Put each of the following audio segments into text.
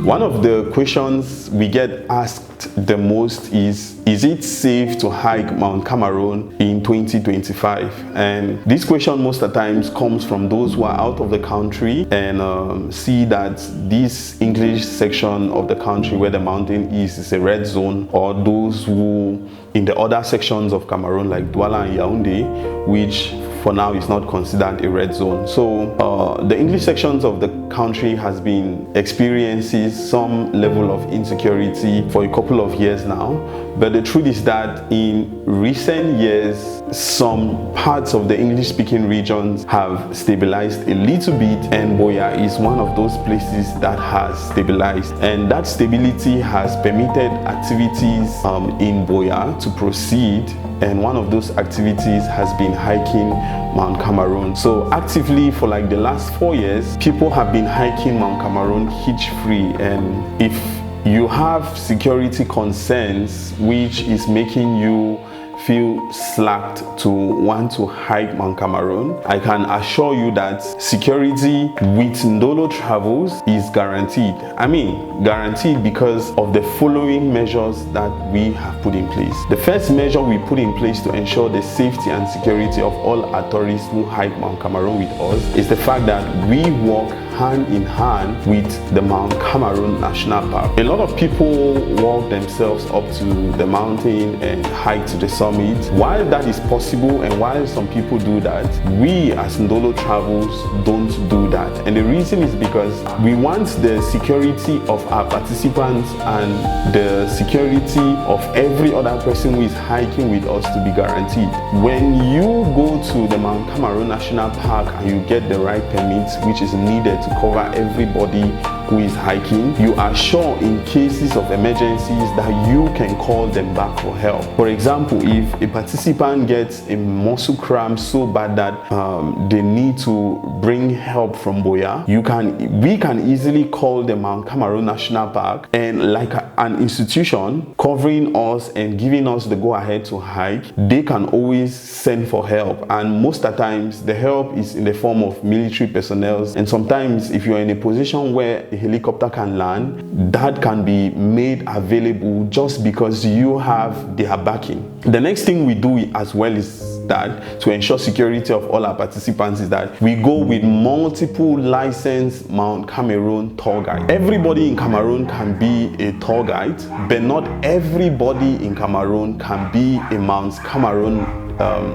One of the questions we get asked the most is it safe to hike Mount Cameroon in 2025? And this question most of the times comes from those who are out of the country and see that this English section of the country where the mountain is a red zone, or those who in the other sections of Cameroon like Douala and Yaoundé, which for now is not considered a red zone. So the English sections of the country has been experiencing some level of insecurity for a couple of years now. But the truth is that in recent years, some parts of the English-speaking regions have stabilized a little bit, and Boya is one of those places that has stabilized. And that stability has permitted activities in Boya to proceed, and one of those activities has been hiking Mount Cameroon. So actively for like the last 4 years, people have been hiking Mount Cameroon hitch-free. And if you have security concerns which is making you feel slacked to want to hike Mount Cameroon, I can assure you that security with Ndolo Travels is guaranteed. I mean, guaranteed because of the following measures that we have put in place. The first measure we put in place to ensure the safety and security of all our tourists who hike Mount Cameroon with us is the fact that we work hand in hand with the Mount Cameroon National Park. A lot of people walk themselves up to the mountain and hike to the summit. While that is possible and while some people do that, we as Ndolo Travels don't do that. And the reason is because we want the security of our participants and the security of every other person who is hiking with us to be guaranteed. When you go to the Mount Cameroon National Park and you get the right permits, which is needed to cover everybody who is hiking, you are sure in cases of emergencies that you can call them back for help. For example, if a participant gets a muscle cramp so bad that they need to bring help from Boya, we can easily call the Mount Cameroon National Park, and like an institution covering us and giving us the go-ahead to hike, they can always send for help. And most of the times the help is in the form of military personnel, and sometimes if you're in a position where a helicopter can land, that can be made available just because you have their backing. The next thing we do as well is that to ensure security of all our participants is that we go with multiple licensed Mount Cameroon tour guide. Everybody in Cameroon can be a tour guide, but not everybody in Cameroon can be a Mount Cameroon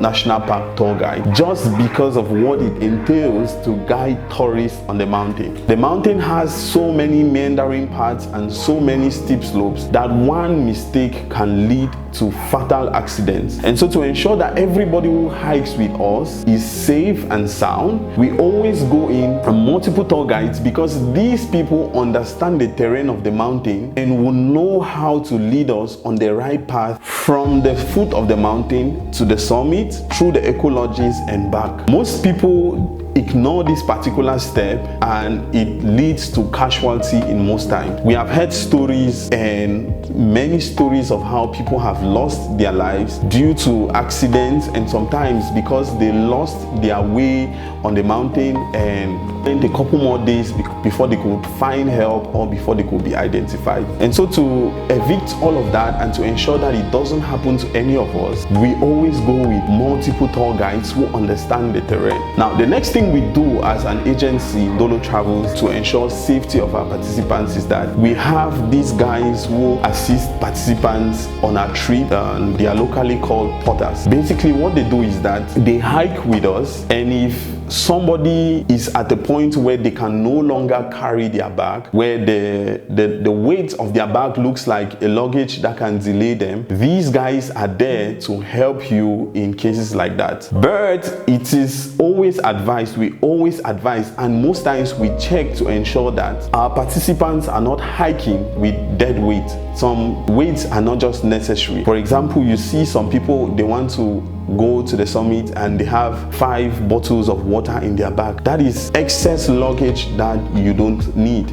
National Park tour guide, just because of what it entails to guide tourists on the mountain. The mountain has so many meandering paths and so many steep slopes that one mistake can lead to fatal accidents. And so to ensure that everybody who hikes with us is safe and sound, we always go in from multiple tour guides, because these people understand the terrain of the mountain and will know how to lead us on the right path from the foot of the mountain to the summit, through the ecologies and back. Most people ignore this particular step and it leads to casualty in most times. We have heard stories and many stories of how people have lost their lives due to accidents, and sometimes because they lost their way on the mountain and then a couple more days before they could find help or before they could be identified. And so to evict all of that and to ensure that it doesn't happen to any of us, we always go with multiple tour guides who understand the terrain. Now, the next thing we do as an agency, Ndolo Travels, to ensure safety of our participants is that we have these guys who assist participants on our trip, and they are locally called porters. Basically what they do is that they hike with us, and if somebody is at a point where they can no longer carry their bag, where the weight of their bag looks like a luggage that can delay them, these guys are there to help you in cases like that. But it is always advised, we always advise, and most times we check to ensure that our participants are not hiking with dead weight. Some weights are not just necessary. For example, you see some people, they want to go to the summit and they have 5 bottles of water in their bag. That is excess luggage that you don't need.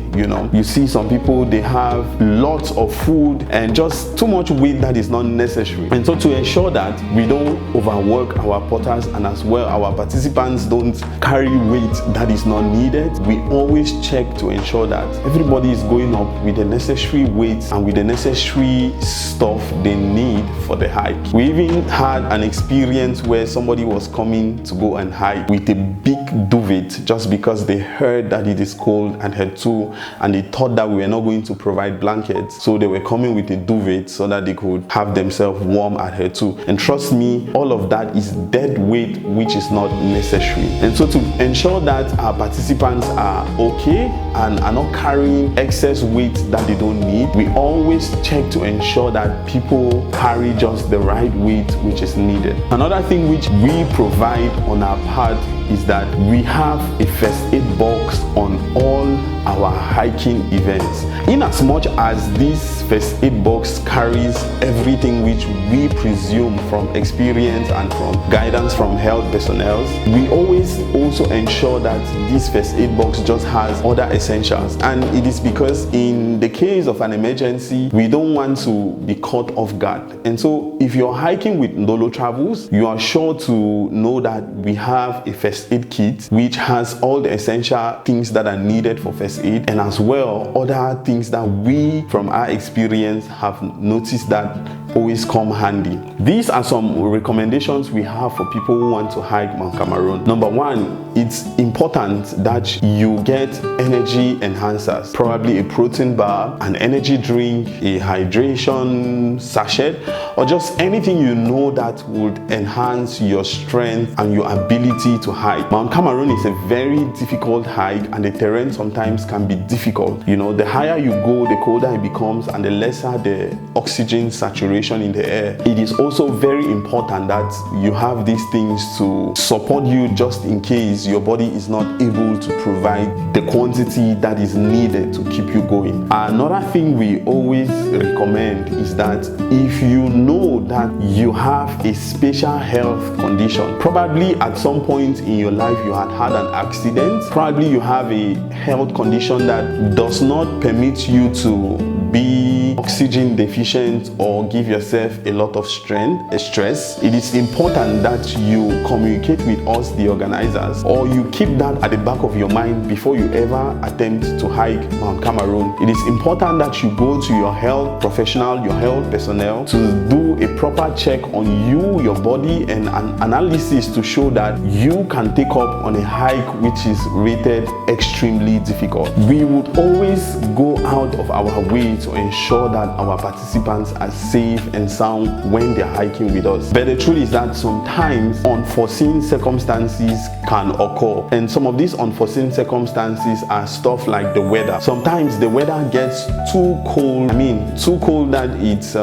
You see some people, they have lots of food and just too much weight that is not necessary. And so to ensure that we don't overwork our porters and as well our participants don't carry weight that is not needed, we always check to ensure that everybody is going up with the necessary weights and with the necessary stuff they need for the hike. We even had an experience where somebody was coming to go and hike with a big duvet just because they heard that it is cold and had to, and they thought that we were not going to provide blankets, so they were coming with a duvet so that they could have themselves warm at her too. And trust me, all of that is dead weight which is not necessary. And so to ensure that our participants are okay and are not carrying excess weight that they don't need, we always check to ensure that people carry just the right weight which is needed. Another thing which we provide on our part is that we have a first aid box on all our hiking events. In as much as this first aid box carries everything which we presume from experience and from guidance from health personnel, we always also ensure that this first aid box just has other essentials. And it is because in the case of an emergency, we don't want to be caught off guard. And so if you're hiking with Ndolo Travels, you are sure to know that we have a first aid kit which has all the essential things that are needed for first aid, and as well other things that we from our experience have noticed that always come handy. These are some recommendations we have for people who want to hike Mount Cameroon. Number one, it's important that you get energy enhancers, probably a protein bar, an energy drink, a hydration sachet, or just anything you know that would enhance your strength and your ability to hike. Mount Cameroon is a very difficult hike and the terrain sometimes can be difficult. The higher you go, the colder it becomes and the lesser the oxygen saturation in the air. It is also very important that you have these things to support you just in case your body is not able to provide the quantity that is needed to keep you going. Another thing we always recommend is that if you know that you have a special health condition, probably at some point in your life you had an accident, probably you have a health condition that does not permit you to be oxygen deficient or give yourself a lot of stress, it is important that you communicate with us, the organizers, or you keep that at the back of your mind before you ever attempt to hike Mount Cameroon. It is important that you go to your health professional, your health personnel, to do a proper check on you, your body, and an analysis to show that you can take up on a hike which is rated extremely difficult. We would always go out of our way to ensure that our participants are safe and sound when they're hiking with us. But the truth is that sometimes unforeseen circumstances can occur, and some of these unforeseen circumstances are stuff like the weather. Sometimes the weather gets too cold, too cold that it's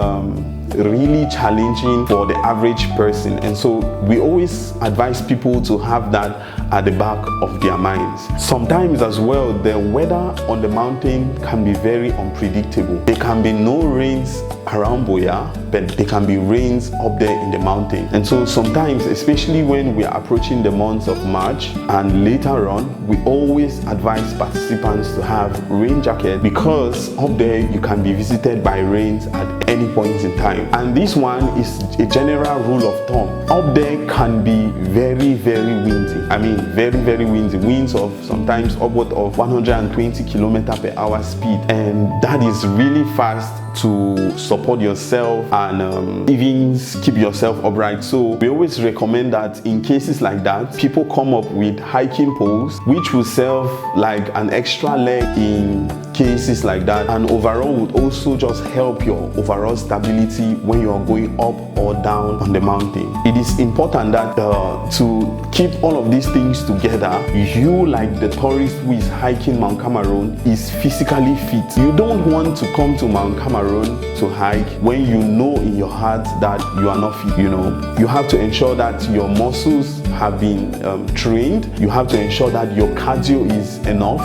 really challenging for the average person, and so we always advise people to have that at the back of their minds. Sometimes as well, the weather on the mountain can be very unpredictable. There can be no rains around Boya, but there can be rains up there in the mountain. And so sometimes, especially when we are approaching the months of March and later on, we always advise participants to have rain jackets, because up there you can be visited by rains at any point in time. And this one is a general rule of thumb. Up there can be very, very windy. Very, very windy. Winds of sometimes upward of 120 km/h speed. And that is really fast to support yourself and even keep yourself upright. So we always recommend that in cases like that, people come up with hiking poles which will serve like an extra leg in cases like that, and overall would also just help your overall stability when you are going up or down on the mountain. It is important that to keep all of these things together, you, like the tourist who is hiking Mount Cameroon, is physically fit. You don't want to come to Mount Cameroon to hike when you know in your heart that you are not fit. You have to ensure that your muscles have been trained. You have to ensure that your cardio is enough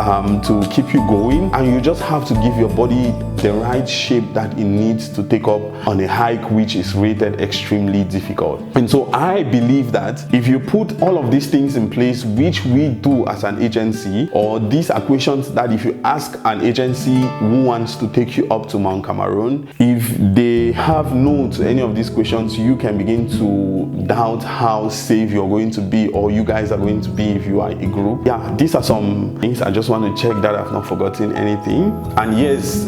to keep you going, and you just have to give your body the right shape that it needs to take up on a hike which is rated extremely difficult. And so I believe that if you put all of these things in place, which we do as an agency, or these are questions that if you ask an agency who wants to take you up to Mount Cameroon, if they have no to any of these questions, you can begin to doubt how safe you're going to be, or you guys are going to be if you are a group. Yeah, these are some things I just want to check that I've not forgotten anything. And yes,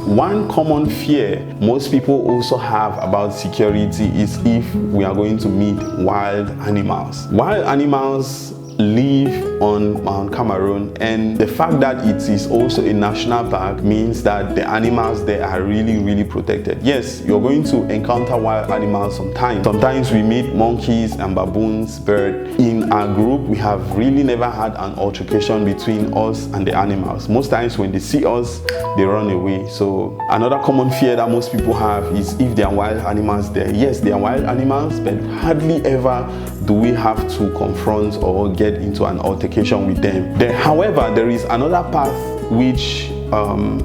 one common fear most people also have about security is if we are going to meet wild animals. Wild animals live on Mount Cameroon, and the fact that it is also a national park means that the animals there are really protected. Yes, you're going to encounter wild animals sometimes. Sometimes we meet monkeys and baboons, birds. In our group, we have really never had an altercation between us and the animals. Most times when they see us, they run away. So another common fear that most people have is if there are wild animals there. Yes, there are wild animals, but hardly ever do we have to confront or get into an altercation with them. However, there is another path which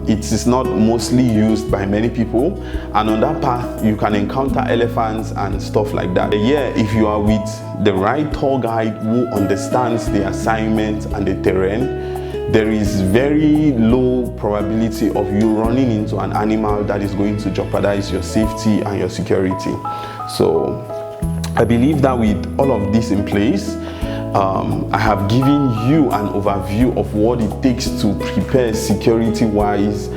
it is not mostly used by many people, and on that path you can encounter elephants and stuff like that. Yeah, if you are with the right tour guide who understands the assignment and the terrain, there is very low probability of you running into an animal that is going to jeopardize your safety and your security. So I believe that with all of this in place, I have given you an overview of what it takes to prepare security-wise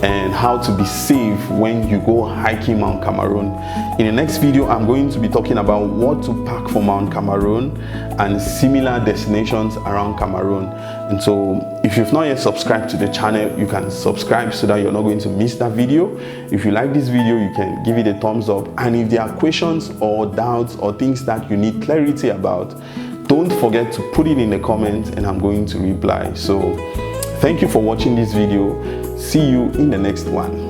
and how to be safe when you go hiking Mount Cameroon. In the next video, I'm going to be talking about what to pack for Mount Cameroon and similar destinations around Cameroon. And so if you've not yet subscribed to the channel, you can subscribe so that you're not going to miss that video. If you like this video, you can give it a thumbs up. And if there are questions or doubts or things that you need clarity about, don't forget to put it in the comments and I'm going to reply. So thank you for watching this video. See you in the next one.